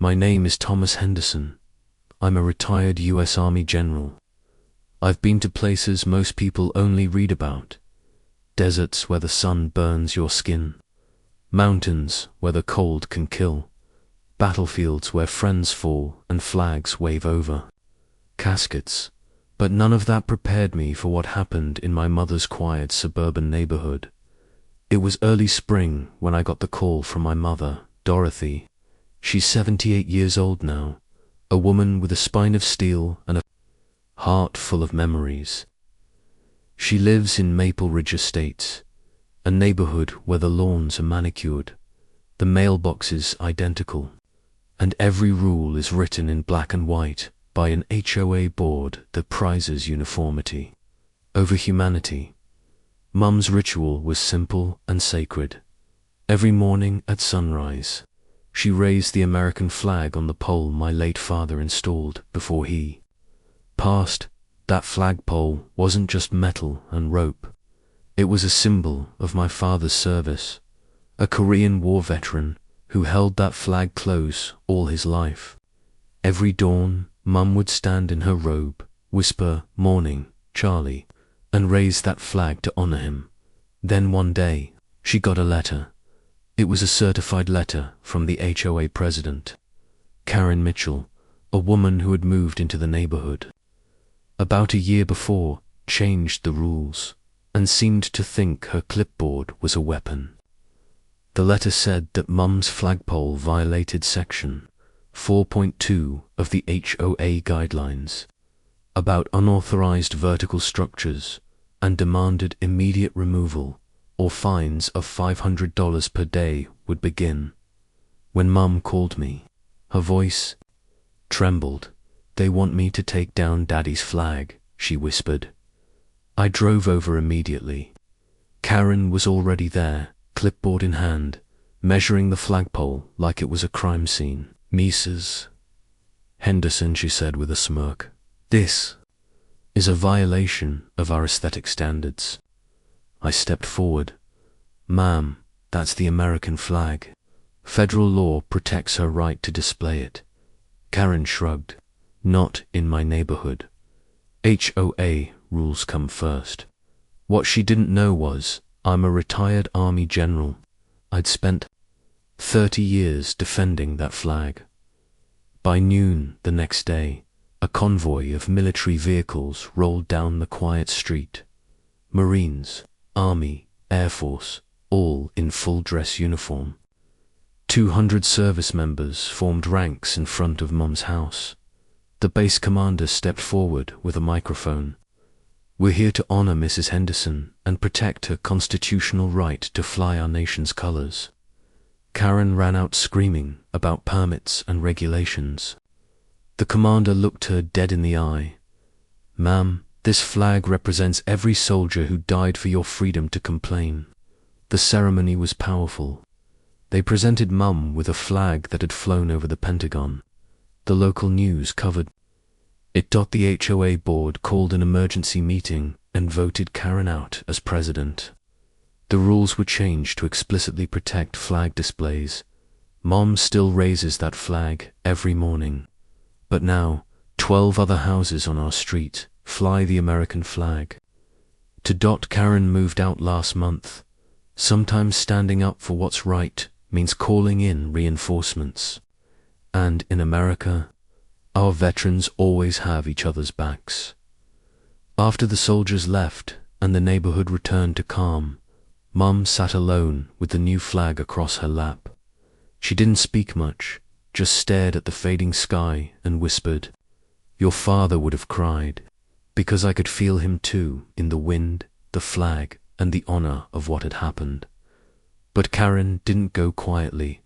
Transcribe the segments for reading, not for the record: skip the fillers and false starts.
My name is Thomas Henderson. I'm a retired U.S. Army general. I've been to places most people only read about. Deserts where the sun burns your skin. Mountains where the cold can kill. Battlefields where friends fall and flags wave over. Caskets. But none of that prepared me for what happened in my mother's quiet suburban neighborhood. It was early spring when I got the call from my mother, Dorothy. She's 78 years old now, a woman with a spine of steel and a heart full of memories. She lives in Maple Ridge Estates, a neighborhood where the lawns are manicured, the mailboxes identical, and every rule is written in black and white by an HOA board that prizes uniformity over humanity. Mum's ritual was simple and sacred. Every morning at sunrise, she raised the American flag on the pole my late father installed before he passed. That flagpole wasn't just metal and rope. It was a symbol of my father's service, a Korean War veteran who held that flag close all his life. Every dawn, Mum would stand in her robe, whisper, "Morning, Charlie," and raise that flag to honor him. Then one day, she got a letter. It was a certified letter from the HOA president, Karen Mitchell, a woman who had moved into the neighborhood about a year before, changed the rules, and seemed to think her clipboard was a weapon. The letter said that Mum's flagpole violated Section 4.2 of the HOA guidelines about unauthorized vertical structures and demanded immediate removal or fines of $500 per day would begin. When Mum called me, her voice trembled. "They want me to take down Daddy's flag," she whispered. I drove over immediately. Karen was already there, clipboard in hand, measuring the flagpole like it was a crime scene. "Mrs. Henderson," she said with a smirk, "this is a violation of our aesthetic standards." I stepped forward. "Ma'am, that's the American flag. Federal law protects her right to display it." Karen shrugged. "Not in my neighborhood. HOA rules come first." What she didn't know was, I'm a retired Army general. I'd spent 30 years defending that flag. By noon the next day, a convoy of military vehicles rolled down the quiet street. Marines, Army, Air Force, all in full dress uniform. 200 service members formed ranks in front of Mum's house. The base commander stepped forward with a microphone. "We're here to honor Mrs. Henderson and protect her constitutional right to fly our nation's colors." Karen ran out screaming about permits and regulations. The commander looked her dead in the eye. "Ma'am, this flag represents every soldier who died for your freedom to complain." The ceremony was powerful. They presented Mum with a flag that had flown over the Pentagon. The local news covered it. The HOA board called an emergency meeting and voted Karen out as president. The rules were changed to explicitly protect flag displays. Mom still raises that flag every morning. But now, 12 other houses on our street fly the American flag. Karen moved out last month. Sometimes standing up for what's right means calling in reinforcements. And in America, our veterans always have each other's backs. After the soldiers left and the neighborhood returned to calm, Mum sat alone with the new flag across her lap. She didn't speak much, just stared at the fading sky and whispered, "Your father would have cried," because I could feel him too in the wind, the flag, and the honor of what had happened. But Karen didn't go quietly.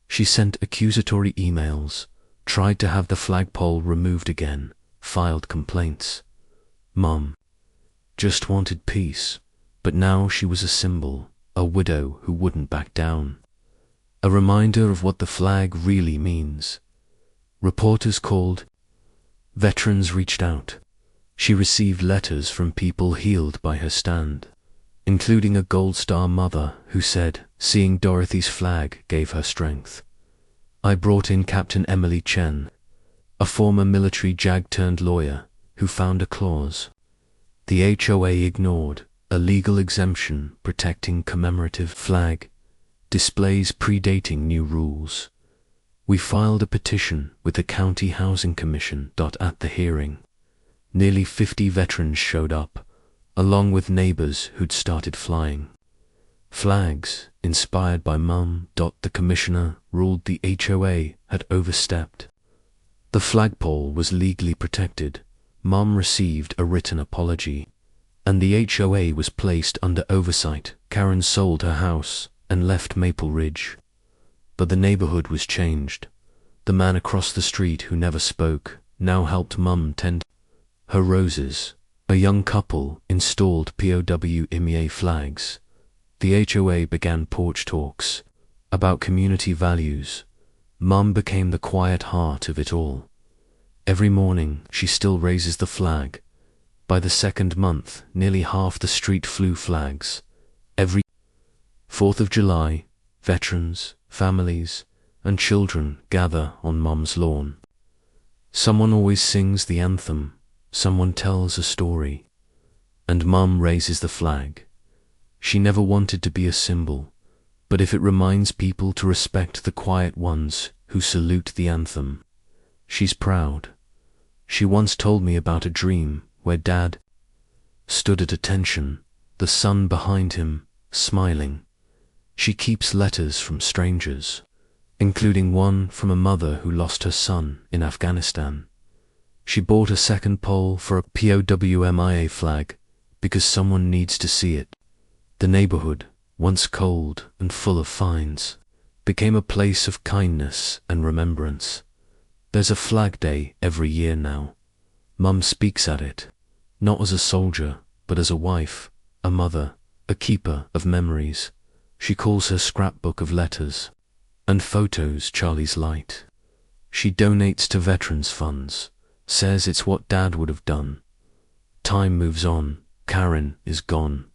She sent accusatory emails, tried to have the flagpole removed again, filed complaints. Mum just wanted peace, but now she was a symbol, a widow who wouldn't back down. A reminder of what the flag really means. Reporters called. Veterans reached out. She received letters from people healed by her stand, including a Gold Star mother who said seeing Dorothy's flag gave her strength. I brought in Captain Emily Chen, a former military JAG-turned-lawyer, who found a clause the HOA ignored, a legal exemption protecting commemorative flag displays predating new rules. We filed a petition with the County Housing Commission. At the hearing, nearly 50 veterans showed up, along with neighbors who'd started flying flags inspired by Mum. The commissioner ruled the HOA had overstepped. The flagpole was legally protected. Mum received a written apology, and the HOA was placed under oversight. Karen sold her house and left Maple Ridge. But the neighborhood was changed. The man across the street who never spoke now helped Mum tend her roses. A young couple installed POW flags. The HOA began porch talks about community values. Mum became the quiet heart of it all. Every morning she still raises the flag. By the second month, nearly half the street flew flags. Every 4th of July, veterans, families, and children gather on Mum's lawn. Someone always sings the anthem, someone tells a story, and Mum raises the flag. She never wanted to be a symbol, but if it reminds people to respect the quiet ones who salute the anthem, she's proud. She once told me about a dream where Dad stood at attention, the sun behind him, smiling. She keeps letters from strangers, including one from a mother who lost her son in Afghanistan. She bought a second pole for a POWMIA flag because someone needs to see it. The neighborhood, once cold and full of fines, became a place of kindness and remembrance. There's a Flag Day every year now. Mum speaks at it, not as a soldier, but as a wife, a mother, a keeper of memories. She calls her scrapbook of letters and photos Charlie's light. She donates to veterans funds, says it's what Dad would have done. Time moves on, Karen is gone,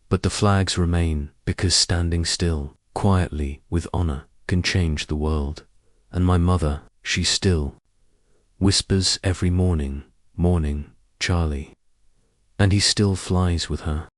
but the flags remain because standing still, quietly, with honor, can change the world. And my mother, she still whispers every morning, morning, Charlie. And he still flies with her.